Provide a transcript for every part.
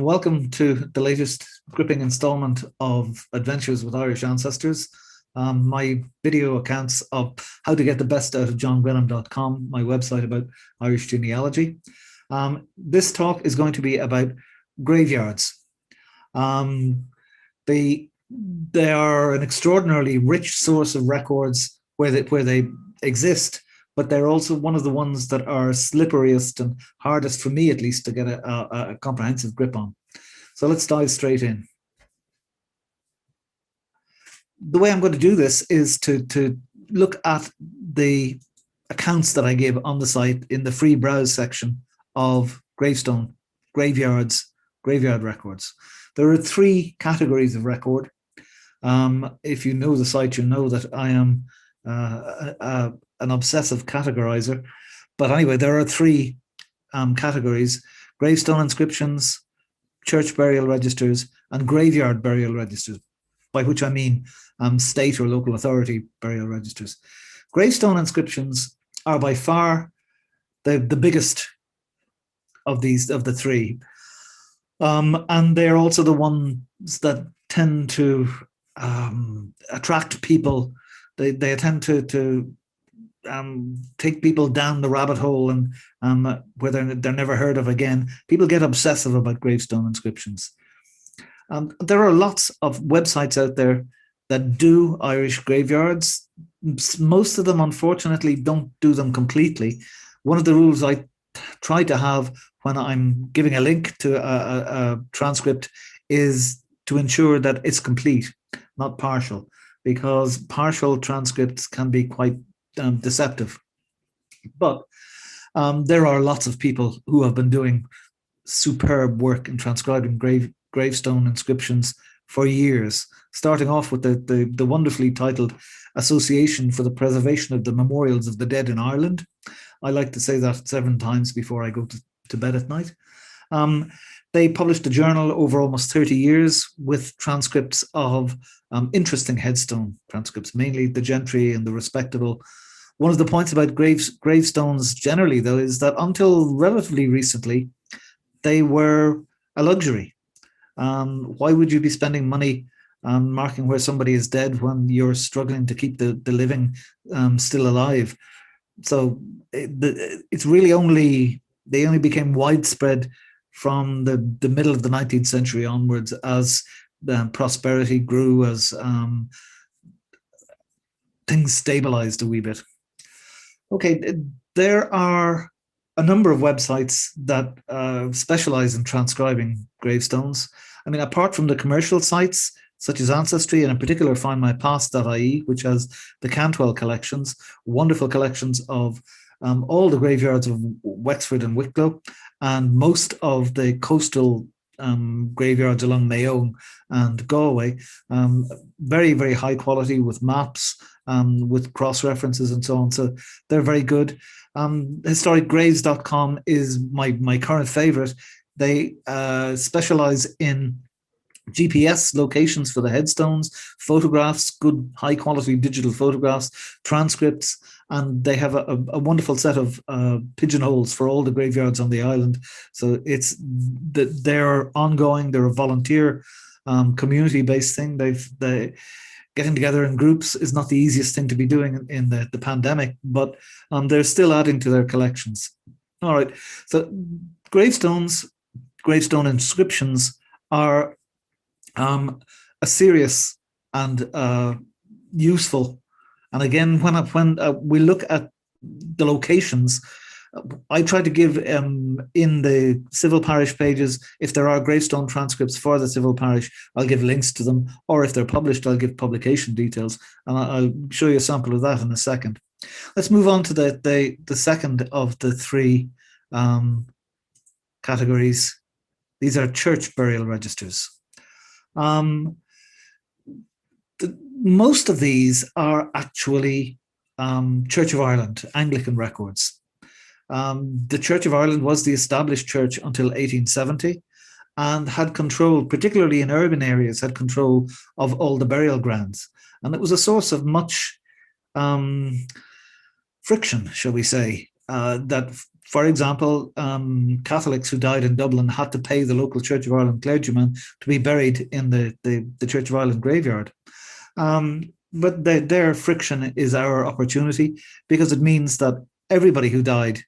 welcome to the latest gripping installment of Adventures with Irish Ancestors. My video accounts of how to get the best out of johngrenham.com, my website about Irish genealogy. This talk is going to be about graveyards. They are an extraordinarily rich source of records where they exist, but they're also one of the ones that are slipperiest and hardest, for me at least, to get a comprehensive grip on. So let's dive straight in. The way I'm going to do this is to look at the accounts that I give on the site in the free browse section of gravestone, graveyard records. There are three categories of record. If you know the site, you know that I am an obsessive categorizer. But anyway, there are three categories: gravestone inscriptions, church burial registers, and graveyard burial registers, by which I mean state or local authority burial registers. Gravestone inscriptions are by far the biggest of the three. And they're also the ones that tend to attract people. They tend to take people down the rabbit hole, and where they're never heard of again. People get obsessive about gravestone inscriptions. There are lots of websites out there that do Irish graveyards. Most of them, unfortunately, don't do them completely. One of the rules I try to have when I'm giving a link to a transcript is to ensure that it's complete, not partial, because partial transcripts can be quite deceptive. But there are lots of people who have been doing superb work in transcribing gravestone inscriptions for years, starting off with the wonderfully titled Association for the Preservation of the Memorials of the Dead in Ireland. I like to say that 7 times before I go to bed at night. They published a journal over almost 30 years with transcripts of interesting headstone transcripts, mainly the gentry and the respectable. One of the points about gravestones generally, though, is that until relatively recently, they were a luxury. Why would you be spending money marking where somebody is dead when you're struggling to keep the living still alive? So it's really they only became widespread from the middle of the 19th century onwards, as prosperity grew, as things stabilized a wee bit. Okay, there are a number of websites that specialize in transcribing gravestones. I mean, apart from the commercial sites, such as Ancestry, and in particular findmypast.ie, which has the Cantwell collections, wonderful collections of all the graveyards of Wexford and Wicklow, and most of the coastal graveyards along Mayo and Galway. Very, very high quality, with maps, with cross-references and so on. So they're very good. Historicgraves.com is my current favorite. They specialize in GPS locations for the headstones, photographs, good high quality digital photographs, transcripts, and they have a wonderful set of pigeonholes for all the graveyards on the island. So they're ongoing. They're a volunteer community-based thing. They getting together in groups is not the easiest thing to be doing in the pandemic, but they're still adding to their collections. All right, so gravestone inscriptions are a serious and useful. And again, when we look at the locations, I try to give in the civil parish pages, if there are gravestone transcripts for the civil parish, I'll give links to them, or if they're published, I'll give publication details, and I'll show you a sample of that in a second. Let's move on to the second of the three categories. These are church burial registers. Most of these are actually Church of Ireland, Anglican records. The Church of Ireland was the established church until 1870 and had control, particularly in urban areas, had control of all the burial grounds. And it was a source of much friction, shall we say, that For example, Catholics who died in Dublin had to pay the local Church of Ireland clergyman to be buried in the Church of Ireland graveyard. But their friction is our opportunity, because it means that everybody who died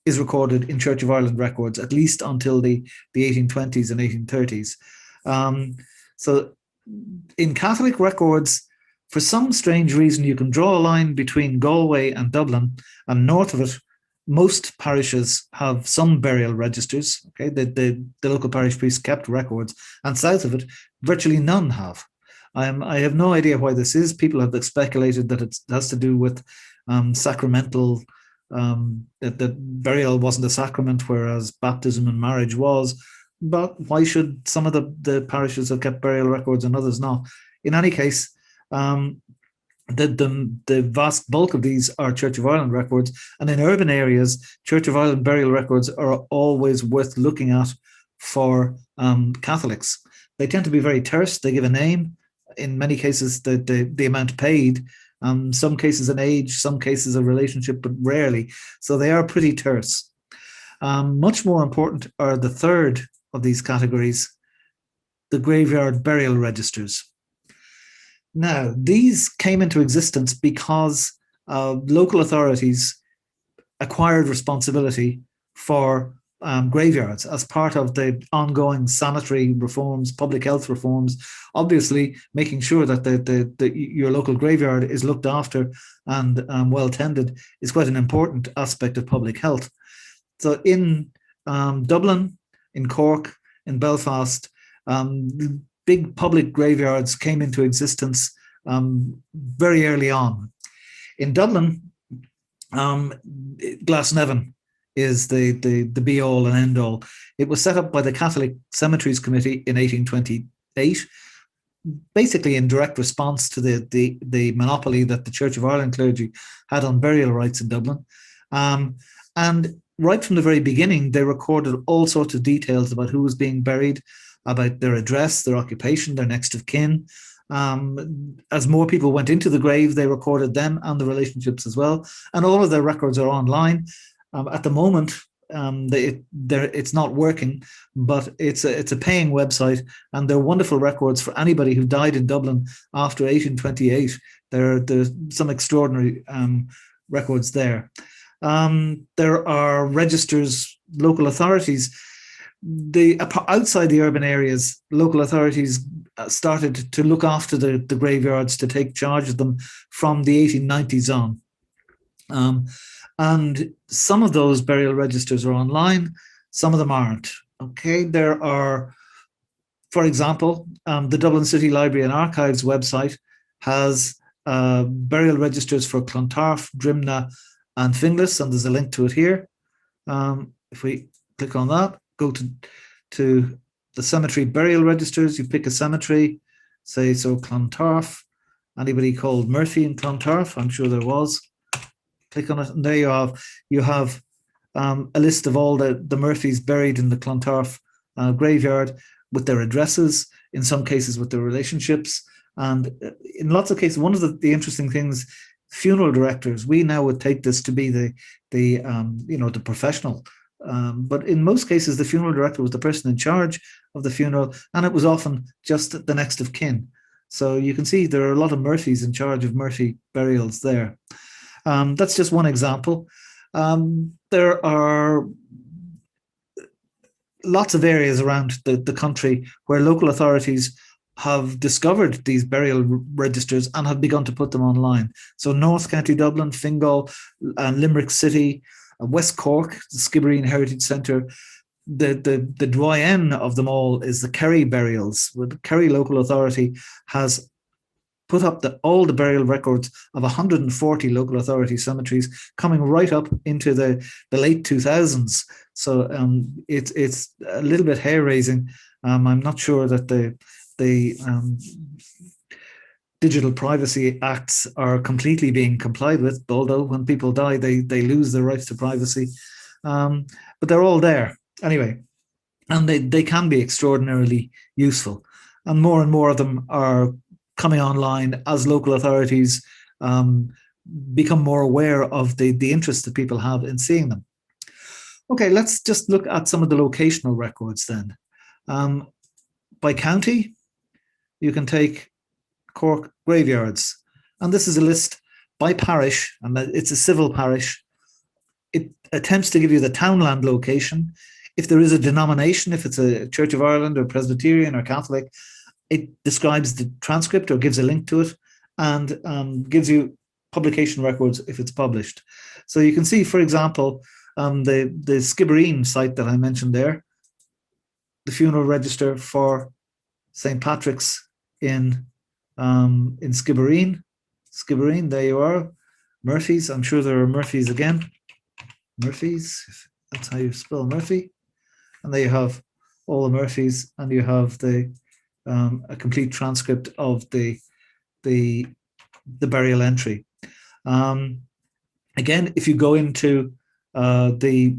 is recorded in Church of Ireland records, at least until the 1820s and 1830s. So in Catholic records, for some strange reason, you can draw a line between Galway and Dublin, and north of it, most parishes have some burial registers. Okay, the local parish priest kept records, and south of it, virtually none have. I have no idea why this is. People have speculated that it has to do with sacramental, that burial wasn't a sacrament, whereas baptism and marriage was. But why should some of the parishes have kept burial records and others not? In any case, the vast bulk of these are Church of Ireland records, and in urban areas, Church of Ireland burial records are always worth looking at for Catholics. They tend to be very terse. They give a name. In many cases, the amount paid. Some cases an age, some cases a relationship, but rarely. So they are pretty terse. Much more important are the third of these categories, the graveyard burial registers. Now, these came into existence because local authorities acquired responsibility for graveyards as part of the ongoing sanitary reforms, public health reforms. Obviously, making sure that your local graveyard is looked after and well tended is quite an important aspect of public health. So in Dublin, in Cork, in Belfast, big public graveyards came into existence very early on. In Dublin, Glasnevin is the be all and end all. It was set up by the Catholic Cemeteries Committee in 1828, basically in direct response to the monopoly that the Church of Ireland clergy had on burial rights in Dublin. And right from the very beginning, they recorded all sorts of details about who was being buried, about their address, their occupation, their next of kin. As more people went into the grave, they recorded them and the relationships as well. And all of their records are online. At the moment, it's not working, but it's a paying website, and they're wonderful records for anybody who died in Dublin after 1828. There's some extraordinary records there. There are registers, local authorities. Outside the urban areas, local authorities started to look after the graveyards, to take charge of them from the 1890s on. And some of those burial registers are online, some of them aren't. Okay, there are, for example, the Dublin City Library and Archives website has burial registers for Clontarf, Drimnagh, and Finglas, and there's a link to it here. If we click on that, go to the cemetery burial registers, you pick a cemetery, say so Clontarf, anybody called Murphy in Clontarf, I'm sure there was. Click on it, and there you have a list of all the Murphys buried in the Clontarf graveyard with their addresses, in some cases with their relationships. And in lots of cases, one of the interesting things, funeral directors, we now would take this to be the professional. But in most cases, the funeral director was the person in charge of the funeral, and it was often just the next of kin. So you can see there are a lot of Murphys in charge of Murphy burials there. That's just one example. There are lots of areas around the country where local authorities have discovered these burial registers and have begun to put them online. So North County Dublin, Fingal, and Limerick City, West Cork, the Skibbereen Heritage Centre. The doyen of them all is the Kerry burials. The Kerry local authority has put up all the burial records of 140 local authority cemeteries, coming right up into the late 2000s. So it's a little bit hair-raising. I'm not sure that the digital privacy acts are completely being complied with, although when people die, they lose their rights to privacy. But they're all there anyway, and they can be extraordinarily useful. And more of them are coming online as local authorities become more aware of the interest that people have in seeing them. Okay, let's just look at some of the locational records then. By county, you can take Cork graveyards. And this is a list by parish, and it's a civil parish. It attempts to give you the townland location. If there is a denomination, if it's a Church of Ireland or Presbyterian or Catholic, it describes the transcript or gives a link to it, and gives you publication records if it's published. So you can see, for example, the Skibbereen site that I mentioned there, the funeral register for St. Patrick's in Skibbereen. Skibbereen, there you are. Murphy's, I'm sure there are Murphy's again. Murphy's, that's how you spell Murphy. And there you have all the Murphys, and you have the a complete transcript of the burial entry. Again, if you go into the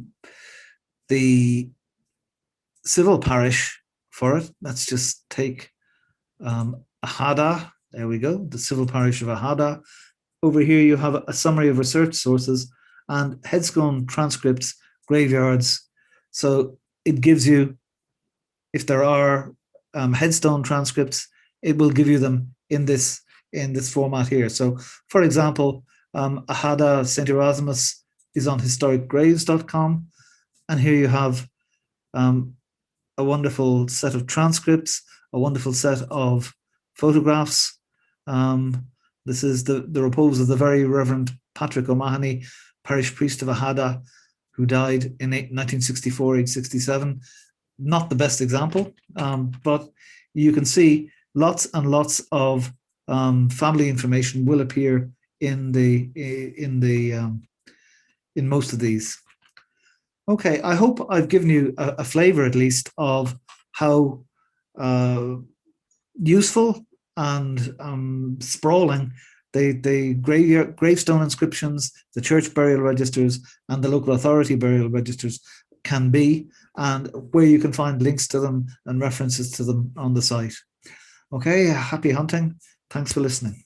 civil parish for it, let's just take Ahada. There we go, the civil parish of Ahada. Over here, you have a summary of research sources and headstone transcripts, graveyards. So it gives you, if there are headstone transcripts, it will give you them in this format here. So, for example, Ahada St. Erasmus is on historicgraves.com, and here you have a wonderful set of transcripts, a wonderful set of photographs. This is the repose of the Very Reverend Patrick O'Mahony, parish priest of Ahada, who died in 1964, age 67. Not the best example, but you can see lots and lots of family information will appear in most of these. Okay, I hope I've given you a flavor, at least, of how useful and sprawling the gravestone inscriptions, the church burial registers, and the local authority burial registers can be, and where you can find links to them and references to them on the site. Okay, happy hunting. Thanks for listening.